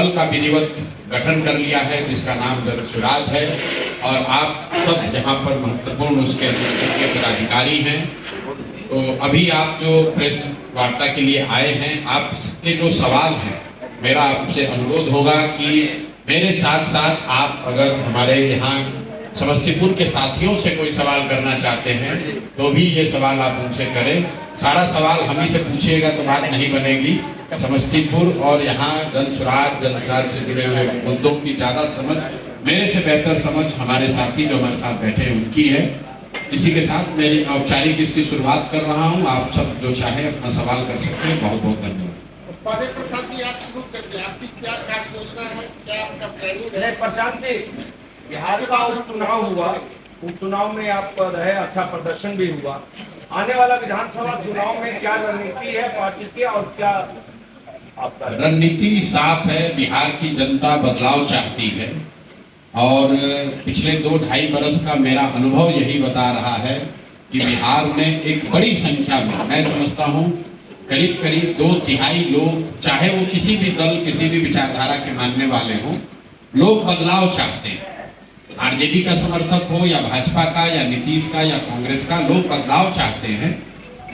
दल का विधिवत गठन कर लिया है जिसका नाम जन सुराज है, और आप सब यहाँ पर महत्वपूर्ण उसके संगठन के पदाधिकारी हैं। तो अभी आप जो प्रेस वार्ता के लिए आए हैं, आपके जो सवाल हैं, मेरा आपसे अनुरोध होगा कि मेरे साथ साथ आप अगर हमारे यहाँ समस्तीपुर के साथियों से कोई सवाल करना चाहते हैं तो भी ये सवाल आप उनसे करें। सारा सवाल हम ही से पूछिएगा तो बात नहीं बनेगी। समस्तीपुर और यहाँ जन सुराज से जुड़े हुए मुद्दों की ज़्यादा समझ, मेरे से बेहतर समझ हमारे साथी जो हमारे साथ बैठे हैं उनकी है। इसी के साथ मेरी औपचारिक इसकी शुरुआत कर रहा हूँ। आप सब जो चाहे अपना सवाल कर सकते हैं। बहुत बहुत धन्यवाद। प्रशांत जी, आप शुरू करते हैं, आपकी क्या कार्य योजना है, क्या आपका प्लानिंग है? प्रशांत जी, बिहार का उपचुनाव हुआ, उपचुनाव में आप रहे, अच्छा प्रदर्शन भी हुआ। आने वाला विधानसभा चुनाव में क्या रणनीति है पार्टी की और क्या आपका? रणनीति साफ है। बिहार की जनता बदलाव चाहती है और पिछले 2-2.5 बरस का मेरा अनुभव यही बता रहा है कि बिहार में एक बड़ी संख्या में, मैं समझता हूँ करीब 2/3 लोग, चाहे वो किसी भी दल किसी भी विचारधारा के मानने वाले हों, लोग बदलाव चाहते हैं। आरजेडी का समर्थक हो या भाजपा का या नीतीश का या कांग्रेस का, लोग बदलाव चाहते हैं।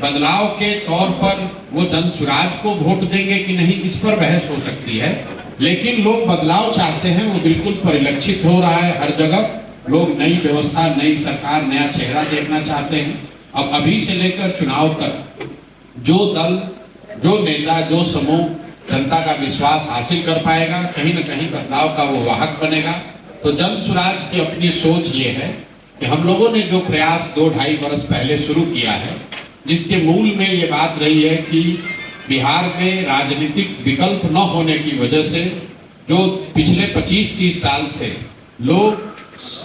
बदलाव के तौर पर वो जन सुराज को वोट देंगे कि नहीं, इस पर बहस हो सकती है, लेकिन लोग बदलाव चाहते हैं। वो बिल्कुल परिलक्षित हो रहा है हर जगह। लोग नई व्यवस्था, नई सरकार, नया चेहरा देखना चाहते हैं। अब अभी से लेकर चुनाव तक जो दल, जो नेता, जो समूह जनता का विश्वास हासिल कर पाएगा, कहीं न कहीं बदलाव का वो वाहक बनेगा। तो जन सुराज की अपनी सोच ये है कि हम लोगों ने जो प्रयास 2-2.5 बरस पहले शुरू किया है, जिसके मूल में ये बात रही है कि बिहार में राजनीतिक विकल्प न होने की वजह से, जो पिछले 25-30 साल से लोग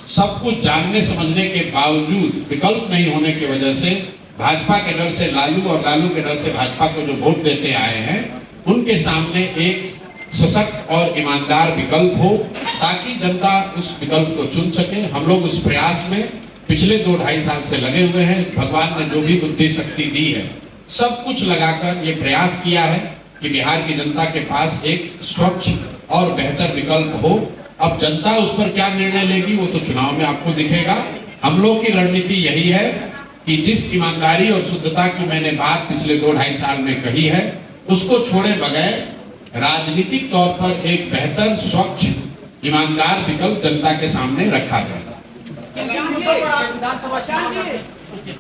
सब कुछ जानने समझने के बावजूद विकल्प नहीं होने की वजह से भाजपा के डर से लालू और लालू के डर से भाजपा को जो वोट देते आए हैं, उनके सामने एक सशक्त और ईमानदार विकल्प हो ताकि जनता उस विकल्प को चुन सके। हम लोग उस प्रयास में पिछले 2-2.5 साल से लगे हुए हैं। भगवान ने जो भी बुद्धि शक्ति दी है, सब कुछ लगाकर ये प्रयास किया है कि बिहार की जनता के पास एक स्वच्छ और बेहतर विकल्प हो। अब जनता उस पर क्या निर्णय लेगी वो तो चुनाव में आपको दिखेगा। हम लोग की रणनीति यही है कि जिस ईमानदारी और शुद्धता की मैंने बात पिछले 2-2.5 साल में कही है, उसको छोड़े बगैर राजनीतिक तौर पर एक बेहतर, स्वच्छ, ईमानदार विकल्प जनता के सामने रखा जाए।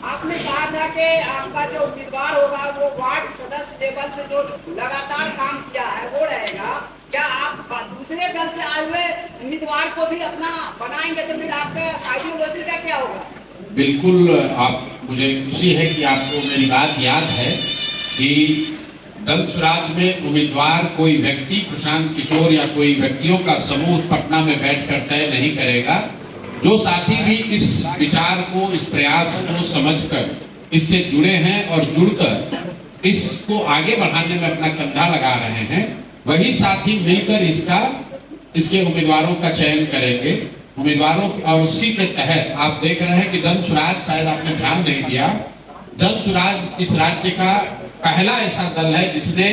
आपने कहा था कि आपका जो उम्मीदवार होगा वो वार्ड सदस्य लेवल से जो लगातार काम किया है वो रहेगा। क्या आप दूसरे दल से आए हुए उम्मीदवार को भी अपना बनाएंगे तो फिर आपका आइडियोलॉजी का क्या होगा? बिल्कुल, आप, मुझे खुशी है कि आपको मेरी बात याद है कि जन सुराज में उम्मीदवार कोई व्यक्ति, प्रशांत किशोर या कोई व्यक्तियों का समूह पटना में बैठकर तय नहीं करेगा। जो साथी भी इस विचार को, इस प्रयास को समझकर इससे जुड़े हैं और जुड़कर इसको आगे बढ़ाने में अपना कंधा लगा रहे हैं, वही साथी मिलकर इसके उम्मीदवारों का चयन करेंगे। उम्मीदवारों और उसी के तहत आप देख रहे हैं कि जन सुराज, शायद आपने ध्यान नहीं दिया, जन सुराज इस राज्य का पहला ऐसा दल है जिसने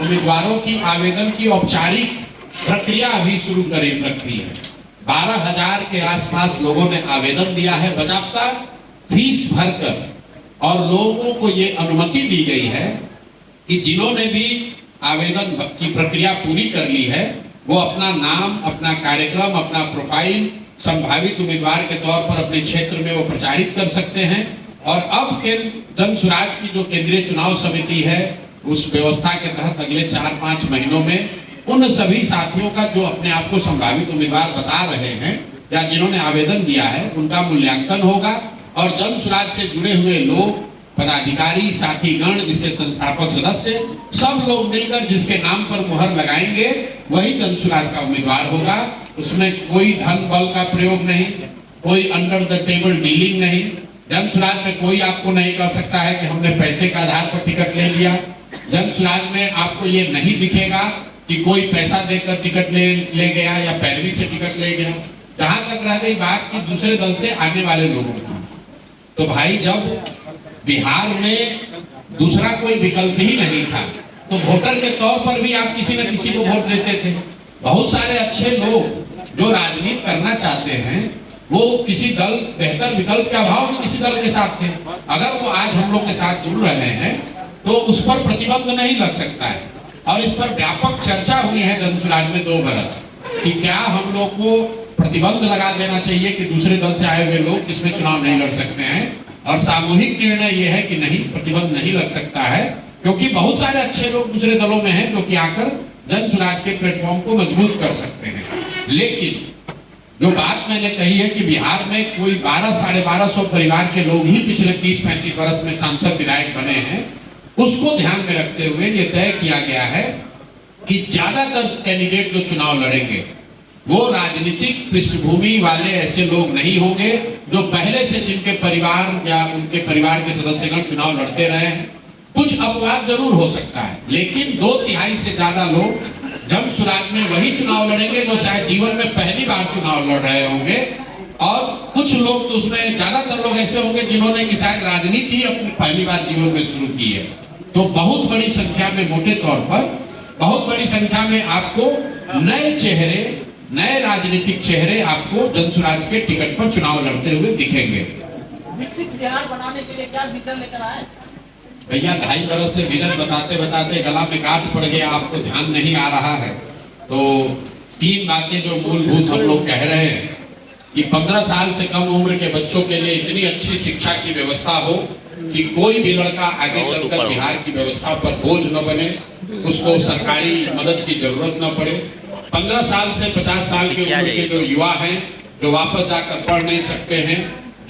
उम्मीदवारों की आवेदन की औपचारिक प्रक्रिया अभी शुरू कर रखी है। 12,000 के आसपास लोगों ने आवेदन दिया है बजाबता फीस भरकर, और लोगों को ये अनुमति दी गई है कि जिन्होंने भी आवेदन की प्रक्रिया पूरी कर ली है वो अपना नाम, अपना कार्यक्रम, अपना प्रोफाइल संभावित उम्मीदवार के तौर पर अपने क्षेत्र में वो प्रचारित कर सकते हैं। और अब जन सुराज की जो केंद्रीय चुनाव समिति है, उस व्यवस्था के तहत अगले 4-5 महीनों में उन सभी साथियों का जो अपने आप को संभावित उम्मीदवार बता रहे हैं या जिन्होंने आवेदन दिया है, उनका मूल्यांकन होगा और जन सुराज से जुड़े हुए लोग, पदाधिकारी, साथीगण, इसके संस्थापक सदस्य, सब लोग मिलकर जिसके नाम पर मुहर लगाएंगे वही जन सुराज का उम्मीदवार होगा। उसमें कोई धन बल का प्रयोग नहीं, कोई अंडर द टेबल डीलिंग नहीं। जन सुराज में कोई आपको नहीं कह सकता है कि हमने पैसे के आधार पर टिकट ले लिया। जन सुराज में आपको ये नहीं दिखेगा कि कोई पैसा देकर टिकट ले गया या पैरवी से टिकट ले गया। जहां तक रह गई बात कि दूसरे दल से आने वाले लोगों की, तो भाई जब बिहार में दूसरा कोई विकल्प ही नहीं था तो वोटर के तौर पर भी आप किसी न किसी को वोट देते थे। बहुत सारे अच्छे लोग जो राजनीति करना चाहते हैं वो किसी दल बेहतर विकल्प के अभाव में किसी दल के साथ थे। अगर वो आज हम लोग के साथ जुड़ रहे हैं तो उस पर प्रतिबंध नहीं लग सकता है। और इस पर व्यापक चर्चा हुई है जन स्वराज में 2 बरस कि क्या हम लोग को प्रतिबंध लगा देना चाहिए कि दूसरे दल से आए हुए लोग इसमें चुनाव नहीं लड़ सकते हैं। और सामूहिक निर्णय यह है कि नहीं, प्रतिबंध नहीं लग सकता है, क्योंकि बहुत सारे अच्छे लोग दूसरे दलों में हैं जो कि आकर जन स्वराज के प्लेटफॉर्म को मजबूत कर सकते हैं। लेकिन जो बात मैंने कही है कि बिहार में कोई 1200-1250 परिवार के लोग ही पिछले 30-35 वर्ष में सांसद विधायक बने हैं, उसको ध्यान में रखते हुए ये तय किया गया है कि ज्यादातर कैंडिडेट जो चुनाव लड़ेंगे वो राजनीतिक पृष्ठभूमि वाले ऐसे लोग नहीं होंगे जो पहले से जिनके परिवार या उनके परिवार के सदस्यगण चुनाव लड़ते रहे हैं। कुछ अपवाद जरूर हो सकता है, लेकिन 2/3 से ज्यादा लोग जन स्वराज में वही चुनाव लड़ेंगे जो शायद जीवन में पहली बार चुनाव लड़ रहे होंगे। और कुछ लोग तो उसमें ज्यादातर लोग ऐसे होंगे जिन्होंने कि शायद राजनीति ही अपनी पहली बार जीवन में शुरू की है। तो बहुत बड़ी संख्या में, मोटे तौर पर बहुत बड़ी संख्या में आपको नए चेहरे, नए राजनीतिक चेहरे आपको जन स्वराज के टिकट पर चुनाव लड़ते हुए दिखेंगे। विकसित बिहार बनाने के लिए क्या विजन लेकर आए? भैया 2.5 बरस से विजन बताते बताते गला में गांठ पड़ गया, आपको ध्यान नहीं आ रहा है। तो 3 बातें जो मूलभूत हम लोग कह रहे हैं कि 15 साल से कम उम्र के बच्चों के लिए इतनी अच्छी शिक्षा की व्यवस्था हो कि कोई भी लड़का आगे चलकर बिहार की व्यवस्था पर बोझ न बने, उसको सरकारी मदद की जरूरत न पड़े। 15 साल से 50 साल की उम्र के जो युवा हैं जो वापस जाकर पढ़ नहीं सकते हैं,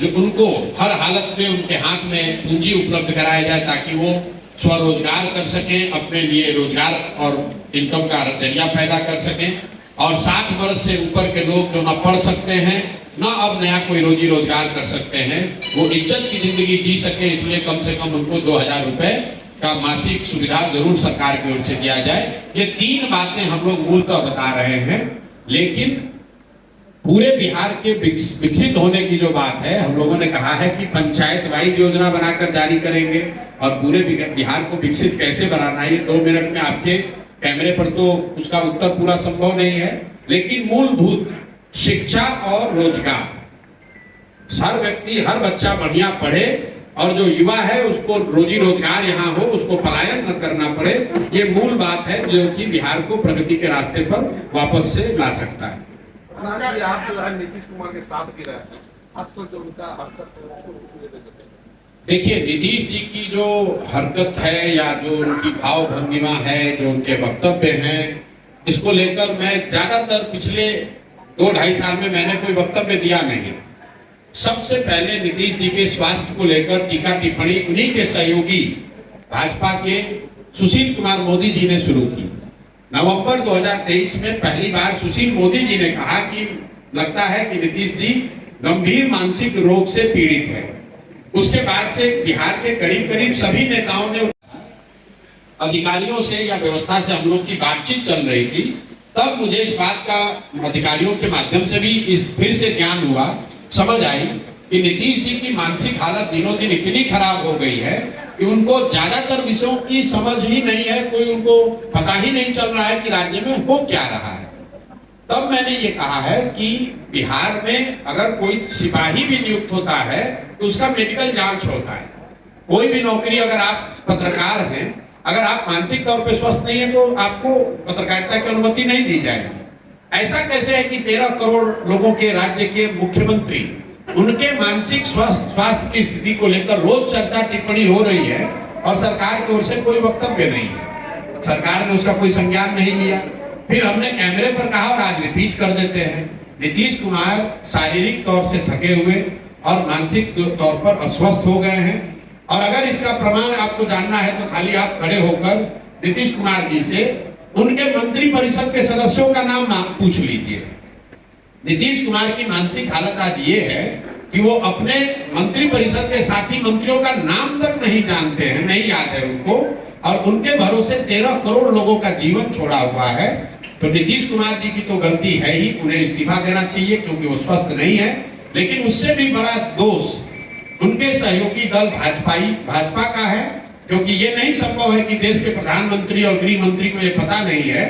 जो उनको हर हालत में उनके हाथ में पूंजी उपलब्ध कराया जाए ताकि वो स्वरोजगार कर सकें, अपने लिए रोजगार और इनकम का जरिया पैदा कर सकें। और 60 वर्ष से ऊपर के लोग जो न पढ़ सकते हैं न अब नया कोई रोजी रोजगार कर सकते हैं, वो इज्जत की जिंदगी जी सके, इसलिए कम से कम उनको 2000 रुपए का मासिक सुविधा जरूर सरकार की ओर से दिया जाए। ये 3 बातें हम लोग मूलतः बता रहे हैं। लेकिन पूरे बिहार के विकसित होने की जो बात है, हम लोगों ने कहा है कि पंचायत वाइज योजना बनाकर जारी करेंगे। और पूरे बिहार को विकसित कैसे बनाना है, ये 2 मिनट में आपके कैमरे पर तो उसका उत्तर पूरा संभव नहीं है। लेकिन मूलभूत शिक्षा और रोजगार, हर व्यक्ति, हर बच्चा बढ़िया पढ़े और जो युवा है उसको रोजी रोजगार यहाँ हो, उसको पलायन न करना पड़े, ये मूल बात है जो कि बिहार को प्रगति के रास्ते पर वापस से ला सकता है। जी, आप जो है नीतीश कुमार के साथ भी रहे हैं, आपको जो उनका हरकत है उसको किसी ले सकते हैं? देखिए, नीतीश जी की जो हरकत है या जो उनकी भाव भंगिमा है, जो उनके वक्तव्य हैं, इसको लेकर मैं ज्यादातर पिछले 2-2.5 साल में मैंने कोई वक्तव्य दिया नहीं। सबसे पहले नीतीश जी के स्वास्थ्य को लेकर टीका टिप्पणी उन्हीं के सहयोगी भाजपा के सुशील कुमार मोदी जी ने शुरू की। नवंबर 2023 में पहली बार सुशील मोदी जी ने कहा कि लगता है कि नीतीश जी गंभीर मानसिक रोग से पीड़ित है। उसके बाद से बिहार के करीब करीब सभी नेताओं ने, अधिकारियों से या व्यवस्था से हम लोग की बातचीत चल रही थी, तब मुझे इस बात का अधिकारियों के माध्यम से भी फिर से ज्ञान हुआ, समझ आई कि नीतीश जी की मानसिक हालत दिनों दिन इतनी खराब हो गई है कि उनको ज्यादातर विषयों की समझ ही नहीं है, कोई उनको पता ही नहीं चल रहा है कि राज्य में हो क्या रहा है। तब मैंने ये कहा है कि बिहार में अगर कोई सिपाही भी नियुक्त होता है तो उसका मेडिकल जांच होता है। कोई भी नौकरी, अगर आप पत्रकार हैं, अगर आप मानसिक तौर पे स्वस्थ नहीं है तो आपको पत्रकारिता की अनुमति नहीं दी जाएगी। ऐसा कैसे है कि 13 करोड़ लोगों के राज्य के मुख्यमंत्री, उनके मानसिक स्वास्थ्य की स्थिति को लेकर रोज चर्चा टिप्पणी हो रही है और सरकार की ओर से कोई वक्तव्य नहीं है, सरकार ने उसका कोई संज्ञान नहीं लिया। फिर हमने कैमरे पर कहा और आज रिपीट कर देते हैं, नीतीश कुमार शारीरिक तौर से थके हुए और मानसिक तौर पर अस्वस्थ हो गए हैं। और अगर इसका प्रमाण आपको जानना है तो खाली आप खड़े होकर नीतीश कुमार जी से उनके मंत्री परिषद के सदस्यों का नाम पूछ लीजिए। नीतीश कुमार की मानसिक हालत आज ये है कि वो अपने मंत्री परिषद के साथी मंत्रियों का नाम तक नहीं जानते हैं, नहीं याद है उनको, और उनके भरोसे 13 करोड़ लोगों का जीवन छोड़ा हुआ है। तो नीतीश कुमार जी की तो गलती है ही, उन्हें इस्तीफा देना चाहिए क्योंकि वो स्वस्थ नहीं है। लेकिन उससे भी बड़ा दोष उनके सहयोगी दल भाजपा का है, क्योंकि ये नहीं संभव है कि देश के प्रधानमंत्री और गृह मंत्री को ये पता नहीं है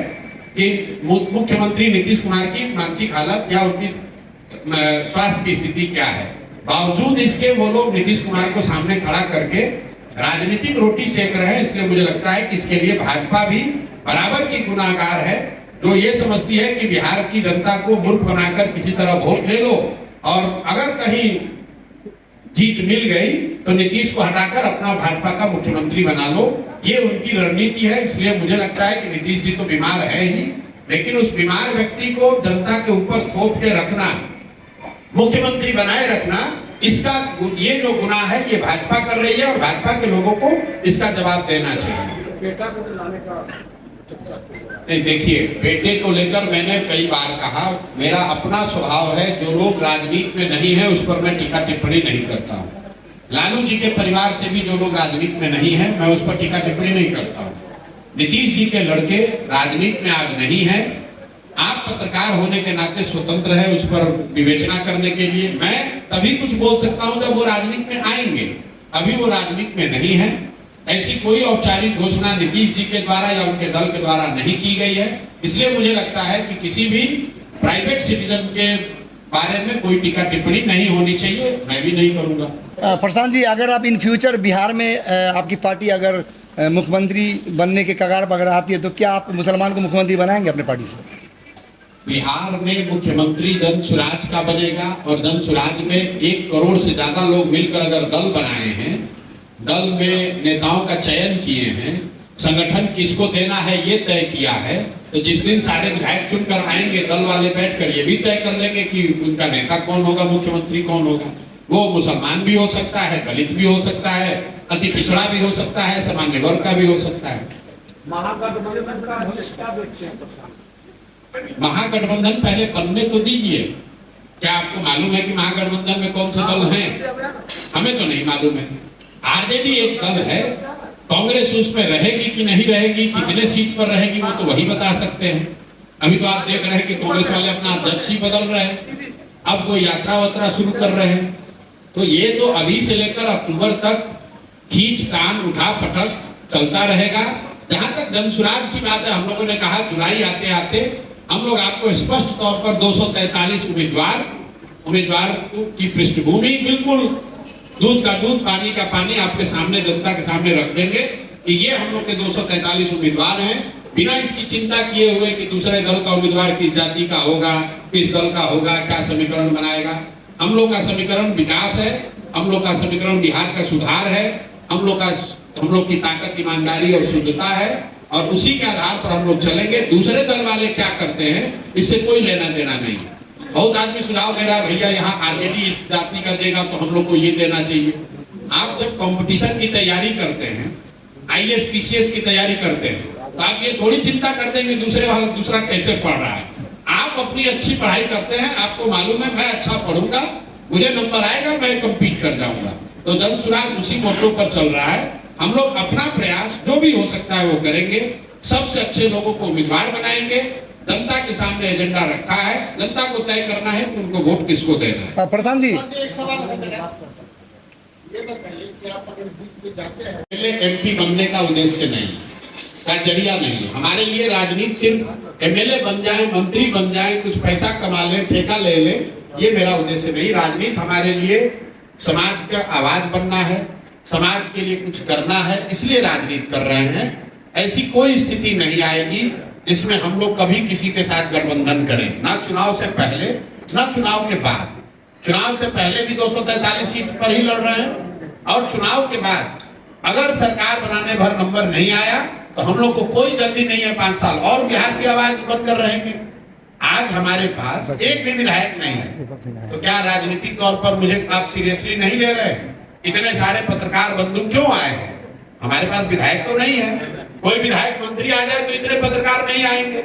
कि मुख्यमंत्री नीतीश कुमार की मानसिक हालत या उनकी स्वास्थ्य की स्थिति क्या है। बावजूद इसके वो लोग नीतीश कुमार को सामने खड़ा करके राजनीतिक रोटी सेक रहे हैं। इसलिए मुझे लगता है कि इसके लिए भाजपा भी बराबर की गुनाहगार है, जो ये समझती है कि बिहार की जनता को मूर्ख बनाकर किसी तरह वोट ले लो और अगर कहीं जीत मिल गई तो नीतीश को हटाकर अपना भाजपा का मुख्यमंत्री बना लो। ये उनकी रणनीति है। इसलिए मुझे लगता है कि नीतीश जी तो बीमार है ही, लेकिन उस बीमार व्यक्ति को जनता के ऊपर थोप के रखना, मुख्यमंत्री बनाए रखना, इसका ये जो गुनाह है ये भाजपा कर रही है और भाजपा के लोगों को इसका जवाब देना चाहिए। बेटा को लाने का नहीं, देखिए, बेटे को लेकर मैंने कई बार कहा, मेरा अपना स्वभाव है, जो लोग राजनीति में नहीं है उस पर मैं टीका टिप्पणी नहीं करता हूँ। लालू जी के परिवार से भी जो लोग राजनीति में नहीं है मैं उस पर टीका टिप्पणी नहीं करता हूँ। नीतीश जी के लड़के राजनीति में आज नहीं है, आप पत्रकार होने के नाते स्वतंत्र है उस पर विवेचना करने के लिए। मैं तभी कुछ बोल सकता हूँ जब वो राजनीति में आएंगे, अभी वो राजनीति में नहीं है। ऐसी कोई औपचारिक घोषणा नीतीश जी के द्वारा या उनके दल के द्वारा नहीं की गई है। इसलिए मुझे लगता है कि किसी भी प्राइवेट सिटीजन के बारे में कोई टीका टिप्पणी नहीं होनी चाहिए, मैं भी नहीं करूंगा। प्रशांत जी, अगर आप इन फ्यूचर बिहार में आपकी पार्टी अगर मुख्यमंत्री बनने के कगार पर अगर आती है तो क्या आप मुसलमान को मुख्यमंत्री बनाएंगे अपने पार्टी से? बिहार में मुख्यमंत्री जन सुराज का बनेगा और जन सुराज में 1 करोड़ से ज्यादा लोग मिलकर अगर दल बनाए हैं, दल में नेताओं का चयन किए हैं, संगठन किसको देना है ये तय किया है, तो जिस दिन सारे विधायक चुनकर आएंगे दल वाले बैठकर ये भी तय कर लेंगे कि उनका नेता कौन होगा, मुख्यमंत्री कौन होगा। वो मुसलमान भी हो सकता है, दलित भी हो सकता है, अति पिछड़ा भी हो सकता है, सामान्य वर्ग का भी हो सकता है। महागठबंधन का भविष्य क्या देखते हैं? महागठबंधन पहले बनने तो दीजिए। क्या आपको मालूम है कि महागठबंधन में कौन से दल हैं? हमें तो नहीं मालूम है। आरजेडी एक दल है, कांग्रेस उसमें रहेगी कि नहीं रहेगी, कितने सीट पर रहेगी, वो तो वही बता सकते हैं। अभी तो आप देख रहे हैं कि कांग्रेस वाले अपना अध्यक्ष ही बदल रहे हैं, अब कोई यात्रा वात्रा शुरू कर रहे हैं। तो ये तो अभी से लेकर अक्टूबर तक खींचतान उठा पटक चलता रहेगा। जहां तक जनसुराज की बात है, हम लोगों ने कहा जुलाई आते आते हम लोग आपको स्पष्ट तौर पर 243 उम्मीदवार की पृष्ठभूमि, बिल्कुल दूध का दूध पानी का पानी आपके सामने, जनता के सामने रख देंगे कि ये हम लोग के 243 उम्मीदवार हैं, बिना इसकी चिंता किए हुए कि दूसरे दल का उम्मीदवार किस जाति का होगा, किस दल का होगा, क्या समीकरण बनाएगा। हम लोग का समीकरण विकास है, हम लोग का समीकरण बिहार का सुधार है, हम लोग की ताकत ईमानदारी और शुद्धता है और उसी के आधार पर हम लोग चलेंगे। दूसरे दल वाले क्या करते हैं इससे कोई लेना देना नहीं है। बहुत आदमी सुझाव दे रहा है, भैया यहाँ आरजेडी इस जाति का देगा तो हम लोग को ये देना चाहिए। आप जब कंपटीशन की तैयारी करते हैं, आईएएस पीसीएस की तैयारी करते हैं, तो आप ये थोड़ी चिंता कर देंगे दूसरा कैसे पढ़ रहा है। आप अपनी अच्छी पढ़ाई करते हैं, आपको मालूम है मैं अच्छा पढ़ूंगा, मुझे नंबर आएगा, मैं कम्पीट कर जाऊंगा। तो जनसुराज उसी मोटो पर चल रहा है। हम लोग अपना प्रयास जो भी हो सकता है वो करेंगे, सबसे अच्छे लोगों को उम्मीदवार बनाएंगे। जनता के सामने एजेंडा रखा है, जनता को तय करना है कि उनको वोट किसको देना है। प्रशांत जी, एक सवाल है मेरा, ये बताइए कि आप अगर जीत में जाते हैं, पहले एमपी बनने का उद्देश्य नहीं, का जरिया नहीं। हमारे लिए राजनीति सिर्फ एमएलए बन जाए, मंत्री बन जाए, कुछ पैसा कमा ले, ठेका ले ले, ये मेरा उद्देश्य नहीं। राजनीति हमारे लिए समाज का आवाज बनना है, समाज के लिए कुछ करना है, इसलिए राजनीति कर रहे हैं। ऐसी कोई स्थिति नहीं आएगी जिसमें हम लोग कभी किसी के साथ गठबंधन करें, ना चुनाव से पहले ना चुनाव के बाद। चुनाव से पहले भी 243 सीट पर ही लड़ रहे हैं और चुनाव के बाद अगर सरकार बनाने भर नंबर नहीं आया तो हम लोग को कोई जल्दी नहीं है, 5 साल और बिहार की आवाज बनकर रहेंगे। आज हमारे पास एक भी विधायक नहीं है, तो क्या राजनीतिक तौर पर मुझे आप सीरियसली नहीं ले रहे? इतने सारे पत्रकार बंधु क्यों आए हैं? हमारे पास विधायक तो नहीं है। कोई विधायक मंत्री आ जाए तो इतने पत्रकार नहीं आएंगे।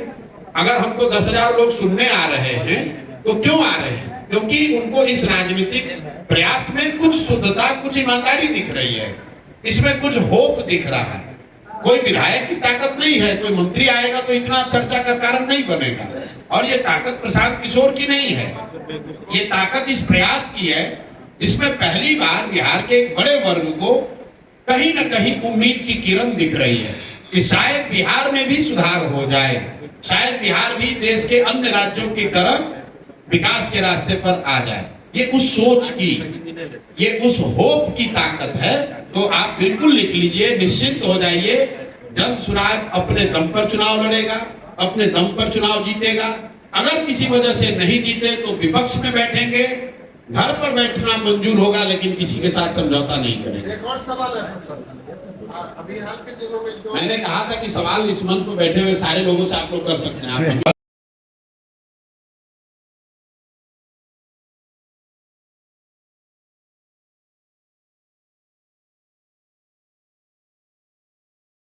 अगर हमको 10,000 लोग सुनने आ रहे हैं तो क्यों आ रहे हैं? क्योंकि उनको इस राजनीतिक प्रयास में कुछ शुद्धता, कुछ ईमानदारी दिख रही है, इसमें कुछ होप दिख रहा है। कोई विधायक की ताकत नहीं है, कोई मंत्री आएगा तो इतना चर्चा का कारण नहीं बनेगा। और ये ताकत प्रशांत किशोर की नहीं है, ये ताकत इस प्रयास की है जिसमें पहली बार बिहार के एक बड़े वर्ग को कहीं न कहीं उम्मीद की किरण दिख रही है कि शायद बिहार में भी सुधार हो जाए, शायद बिहार भी देश के अन्य राज्यों की तरह विकास के रास्ते पर आ जाए। ये उस सोच की, ये उस होप की ताकत है। तो आप बिल्कुल लिख लीजिए, निश्चिंत हो जाइए, जन सुराज अपने दम पर चुनाव लड़ेगा, अपने दम पर चुनाव जीतेगा। अगर किसी वजह से नहीं जीते तो विपक्ष में बैठेंगे, घर पर बैठना मंजूर होगा, लेकिन किसी के साथ समझौता नहीं करेंगे। एक और सवाल है सर, अभी हाल के दिनों में जो मैंने कहा था कि सवाल इस मंच पर बैठे हुए सारे लोगों से आप लोग कर सकते हैं। आप